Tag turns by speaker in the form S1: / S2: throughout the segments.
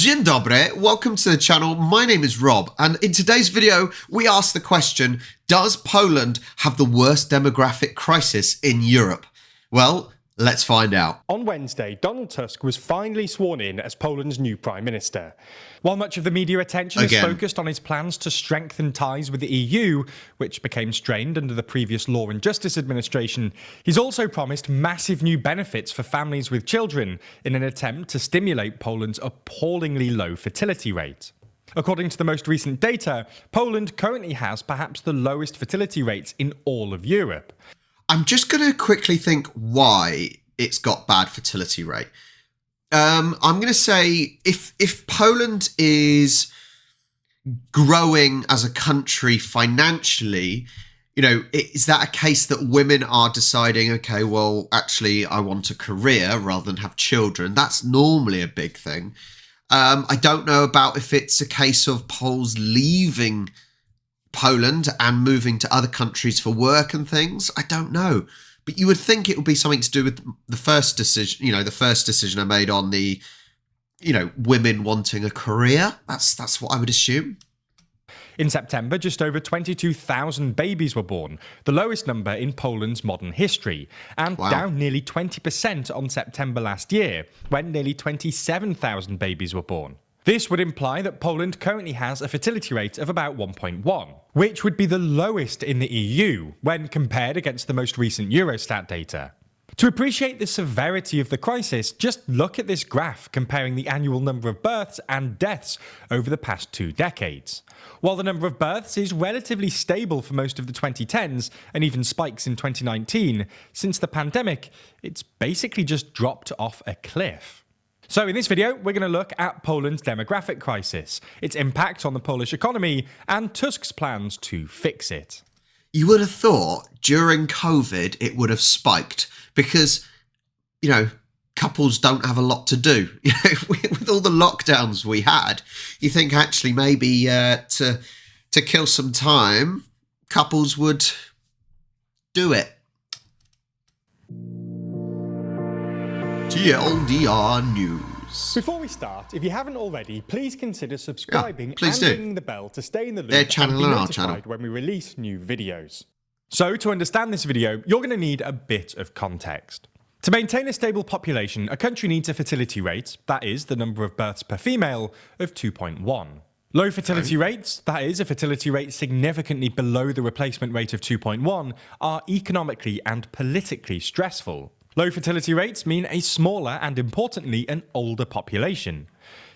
S1: Dzień dobry, welcome to the channel. My name is Rob, and in today's video, we ask the question, does Poland have the worst demographic crisis in Europe? Well, let's find out.
S2: On Wednesday, Donald Tusk was finally sworn in as Poland's new Prime Minister. While much of the media attention is focused on his plans to strengthen ties with the EU, which became strained under the previous Law and Justice administration, he's also promised massive new benefits for families with children in an attempt to stimulate Poland's appallingly low fertility rate. According to the most recent data, Poland currently has perhaps the lowest fertility rates in all of Europe.
S1: I'm just going to quickly think why it's got bad fertility rate. I'm going to say if Poland is growing as a country financially, you know, is that a case that women are deciding, okay, well, actually, I want a career rather than have children? That's normally a big thing. I don't know about if it's a case of Poles leaving Poland and moving to other countries for work and things. I don't know. But you would think it would be something to do with the first decision, the first decision I made on the, women wanting a career. That's what I would assume.
S2: In September, just over 22,000 babies were born, the lowest number in Poland's modern history, and down nearly 20% on September last year, when nearly 27,000 babies were born. This would imply that Poland currently has a fertility rate of about 1.1, which would be the lowest in the EU when compared against the most recent Eurostat data. To appreciate the severity of the crisis, just look at this graph comparing the annual number of births and deaths over the past 2 decades. While the number of births is relatively stable for most of the 2010s and even spikes in 2019, since the pandemic, it's basically just dropped off a cliff. So in this video, we're going to look at Poland's demographic crisis, its impact on the Polish economy, and Tusk's plans to fix it.
S1: You would have thought during COVID it would have spiked because, couples don't have a lot to do. With all the lockdowns we had, you think actually maybe to kill some time, couples would do it. TLDR News.
S2: Before we start, if you haven't already, please consider subscribing and ringing the bell to stay in the loop
S1: Their channel
S2: and be
S1: and our channel
S2: notified when we release new videos. So, to understand this video, you're going to need a bit of context. To maintain a stable population, a country needs a fertility rate, that is, the number of births per female, of 2.1. Low fertility rates, that is, a fertility rate significantly below the replacement rate of 2.1, are economically and politically stressful. Low fertility rates mean a smaller and, importantly, an older population.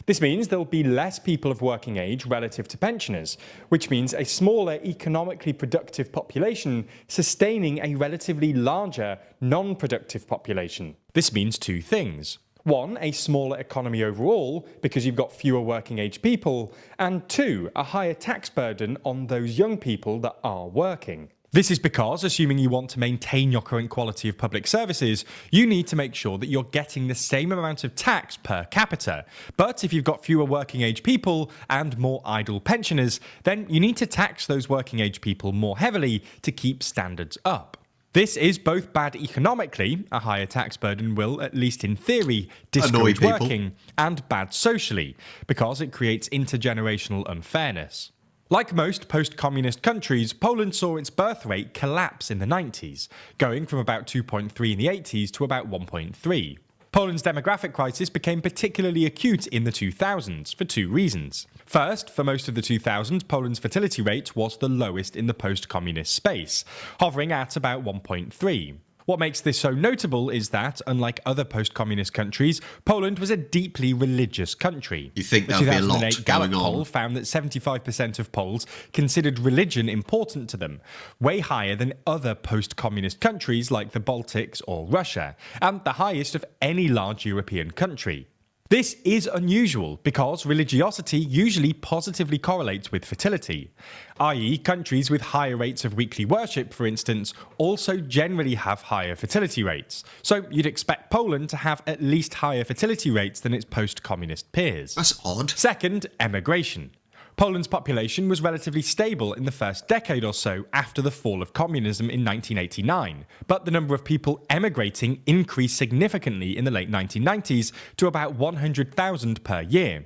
S2: This means there will be less people of working age relative to pensioners, which means a smaller economically productive population sustaining a relatively larger non-productive population. This means 2 things. 1, a smaller economy overall, because you've got fewer working age people, and 2, a higher tax burden on those young people that are working. This is because, assuming you want to maintain your current quality of public services, you need to make sure that you're getting the same amount of tax per capita. But if you've got fewer working age people and more idle pensioners, then you need to tax those working age people more heavily to keep standards up. This is both bad economically, a higher tax burden will, at least in theory, discourage working, and bad socially, because it creates intergenerational unfairness. Like most post-communist countries, Poland saw its birth rate collapse in the 90s, going from about 2.3 in the 80s to about 1.3. Poland's demographic crisis became particularly acute in the 2000s for 2 reasons. First, for most of the 2000s, Poland's fertility rate was the lowest in the post-communist space, hovering at about 1.3. What makes this so notable is that, unlike other post-communist countries, Poland was a deeply religious country.
S1: You think there'll be a lot going on?
S2: Gallup poll found that 75% of Poles considered religion important to them, way higher than other post-communist countries like the Baltics or Russia, and the highest of any large European country. This is unusual because religiosity usually positively correlates with fertility, i.e. countries with higher rates of weekly worship, for instance, also generally have higher fertility rates. So you'd expect Poland to have at least higher fertility rates than its post-communist peers.
S1: That's odd.
S2: Second, emigration. Poland's population was relatively stable in the first decade or so after the fall of communism in 1989, but the number of people emigrating increased significantly in the late 1990s to about 100,000 per year.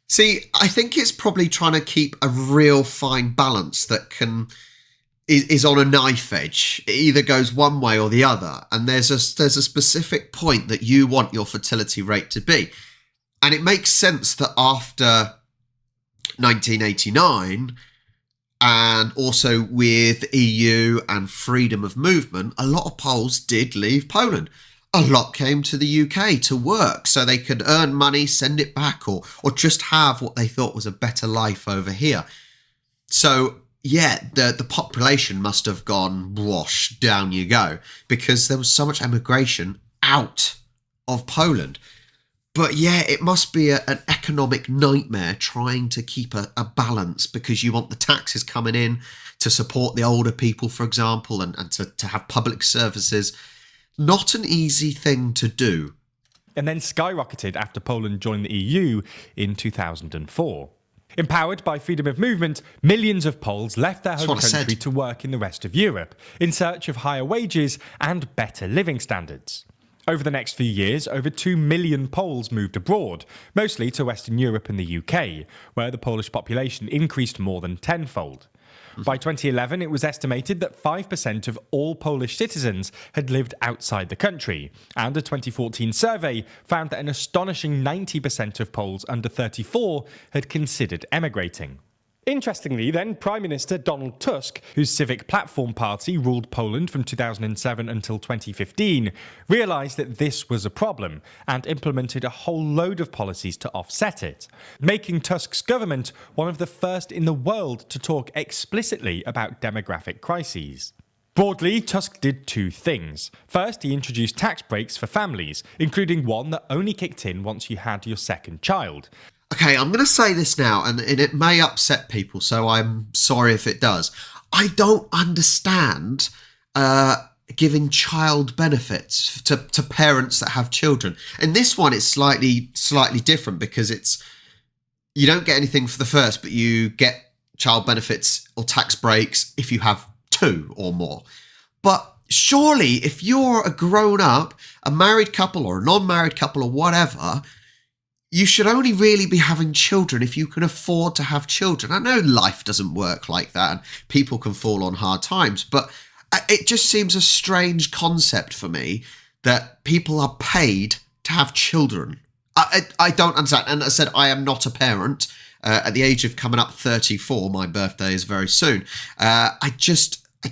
S1: See, I think it's probably trying to keep a real fine balance that is on a knife edge. It either goes one way or the other, and there's a specific point that you want your fertility rate to be. And it makes sense that after 1989, and also with EU and freedom of movement, a lot of Poles did leave Poland. A lot came to the UK to work so they could earn money, send it back, or just have what they thought was a better life over here. So, yeah, the population must have gone whoosh, down you go, because there was so much emigration out of Poland. But yeah, it must be an economic nightmare trying to keep a balance, because you want the taxes coming in to support the older people, for example, and to have public services. Not an easy thing to do.
S2: And then skyrocketed after Poland joined the EU in 2004. Empowered by freedom of movement, millions of Poles left their home country to work in the rest of Europe in search of higher wages and better living standards. Over the next few years, over 2 million Poles moved abroad, mostly to Western Europe and the UK, where the Polish population increased more than tenfold. By 2011, it was estimated that 5% of all Polish citizens had lived outside the country, and a 2014 survey found that an astonishing 90% of Poles under 34 had considered emigrating. Interestingly, then, Prime Minister Donald Tusk, whose Civic Platform party ruled Poland from 2007 until 2015, realised that this was a problem and implemented a whole load of policies to offset it, making Tusk's government one of the first in the world to talk explicitly about demographic crises. Broadly, Tusk did two things. First, he introduced tax breaks for families, including one that only kicked in once you had your second child.
S1: Okay, I'm going to say this now, and it may upset people, so I'm sorry if it does. I don't understand giving child benefits to parents that have children. And this one is slightly different, because you don't get anything for the first, but you get child benefits or tax breaks if you have two or more. But surely, if you're a grown-up, a married couple or a non-married couple or whatever, you should only really be having children if you can afford to have children. I know life doesn't work like that and people can fall on hard times, but it just seems a strange concept for me that people are paid to have children. I don't understand. And as I said, I am not a parent. At the age of coming up 34, my birthday is very soon. I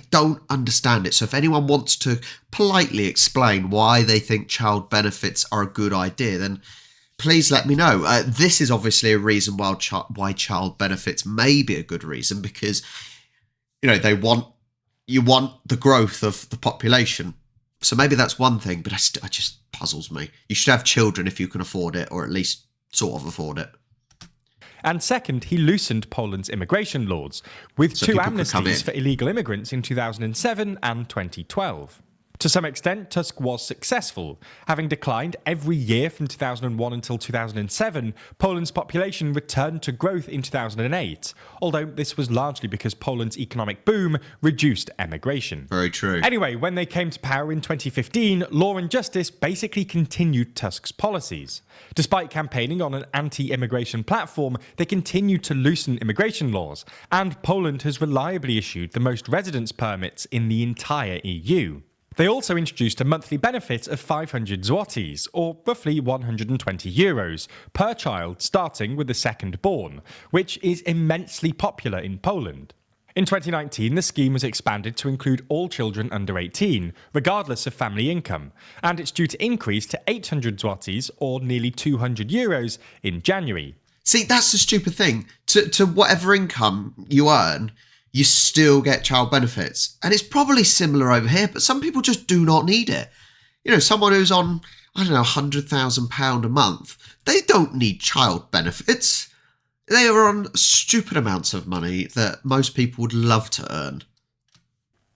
S1: don't understand it. So if anyone wants to politely explain why they think child benefits are a good idea, then please let me know. This is obviously a reason why child benefits may be a good reason, because you want the growth of the population. So maybe that's one thing, but it just puzzles me. You should have children if you can afford it, or at least sort of afford it.
S2: And second, he loosened Poland's immigration laws, with two amnesties for illegal immigrants in 2007 and 2012. To some extent, Tusk was successful. Having declined every year from 2001 until 2007, Poland's population returned to growth in 2008, although this was largely because Poland's economic boom reduced emigration.
S1: Very true.
S2: Anyway, when they came to power in 2015, Law and Justice basically continued Tusk's policies. Despite campaigning on an anti-immigration platform, they continued to loosen immigration laws, and Poland has reliably issued the most residence permits in the entire EU. They also introduced a monthly benefit of 500 zlotys, or roughly €120, per child starting with the second born, which is immensely popular in Poland. In 2019, the scheme was expanded to include all children under 18, regardless of family income, and it's due to increase to 800 zlotys, or nearly €200, in January.
S1: See, that's the stupid thing. To whatever income you earn, you still get child benefits. And it's probably similar over here, but some people just do not need it. You know, someone who's on, I don't know, £100,000 a month, they don't need child benefits. They are on stupid amounts of money that most people would love to earn.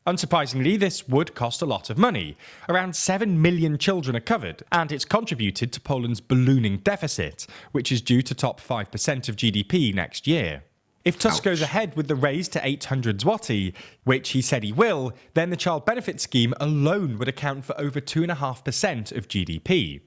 S2: Unsurprisingly, this would cost a lot of money. Around 7 million children are covered, and it's contributed to Poland's ballooning deficit, which is due to top 5% of GDP next year. If Tusk goes ahead with the raise to 800 zloty, which he said he will, then the child benefit scheme alone would account for over 2.5% of GDP.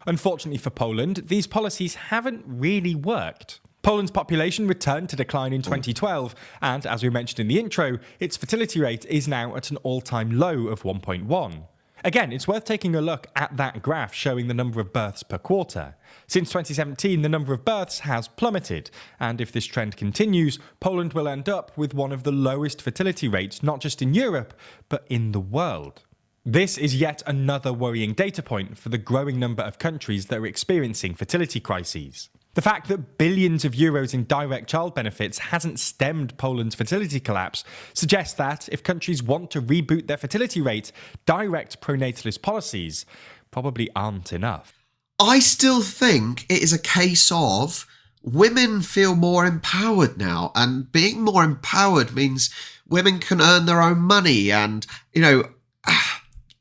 S2: Unfortunately for Poland, these policies haven't really worked. Poland's population returned to decline in 2012, and as we mentioned in the intro, its fertility rate is now at an all-time low of 1.1. Again, it's worth taking a look at that graph showing the number of births per quarter. Since 2017, the number of births has plummeted, and if this trend continues, Poland will end up with one of the lowest fertility rates not just in Europe, but in the world. This is yet another worrying data point for the growing number of countries that are experiencing fertility crises. The fact that billions of euros in direct child benefits hasn't stemmed Poland's fertility collapse suggests that if countries want to reboot their fertility rate, direct pronatalist policies probably aren't enough.
S1: I still think it is a case of women feel more empowered now, and being more empowered means women can earn their own money. And,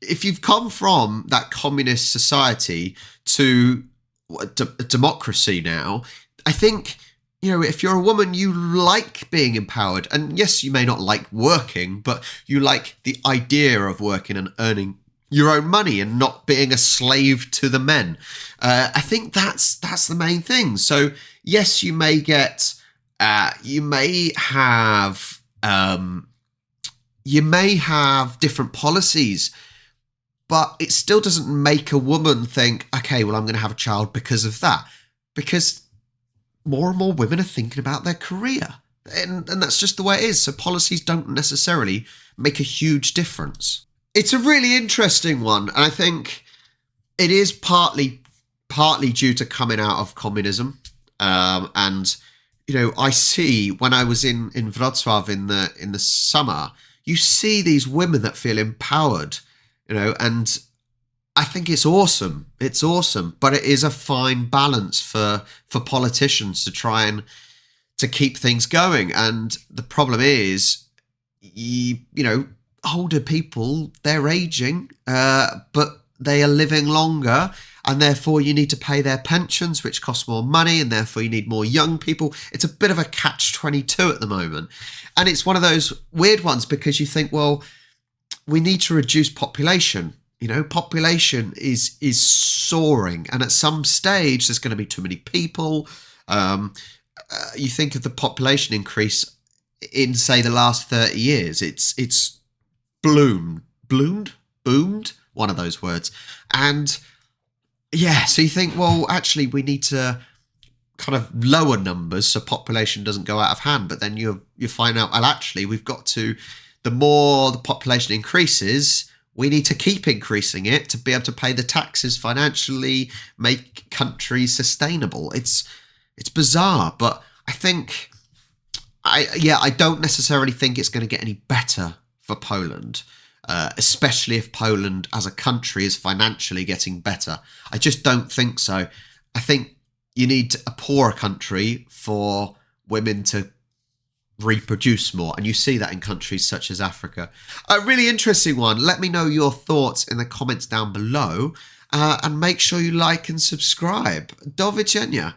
S1: if you've come from that communist society to democracy now, I think, if you're a woman, you like being empowered. And yes, you may not like working, but you like the idea of working and earning your own money and not being a slave to the men. I think that's the main thing. So yes, you may have different policies, but it still doesn't make a woman think, okay, well, I'm going to have a child because of that. Because more and more women are thinking about their career. And that's just the way it is. So policies don't necessarily make a huge difference. It's a really interesting one. And I think it is partly due to coming out of communism. I see when I was in Wrocław in the summer, you see these women that feel empowered. And I think it's awesome. It's awesome, but it is a fine balance for politicians to try and to keep things going. And the problem is, older people, they're aging, but they are living longer, and therefore you need to pay their pensions, which costs more money, and therefore you need more young people. It's a bit of a catch-22 at the moment. And it's one of those weird ones because you think, well, we need to reduce population. Population is soaring, and at some stage there's going to be too many people. You think of the population increase in, say, the last 30 years. It's boomed, one of those words. And yeah, so you think, well, actually we need to kind of lower numbers so population doesn't go out of hand. But then you find out, well, actually we've got to, the more the population increases, we need to keep increasing it to be able to pay the taxes financially, make countries sustainable. It's bizarre, but I think, I don't necessarily think it's going to get any better for Poland, especially if Poland as a country is financially getting better. I just don't think so. I think you need a poorer country for women to reproduce more, and you see that in countries such as Africa. A really interesting one. Let me know your thoughts in the comments down below, and make sure you like and subscribe. Do widzenia.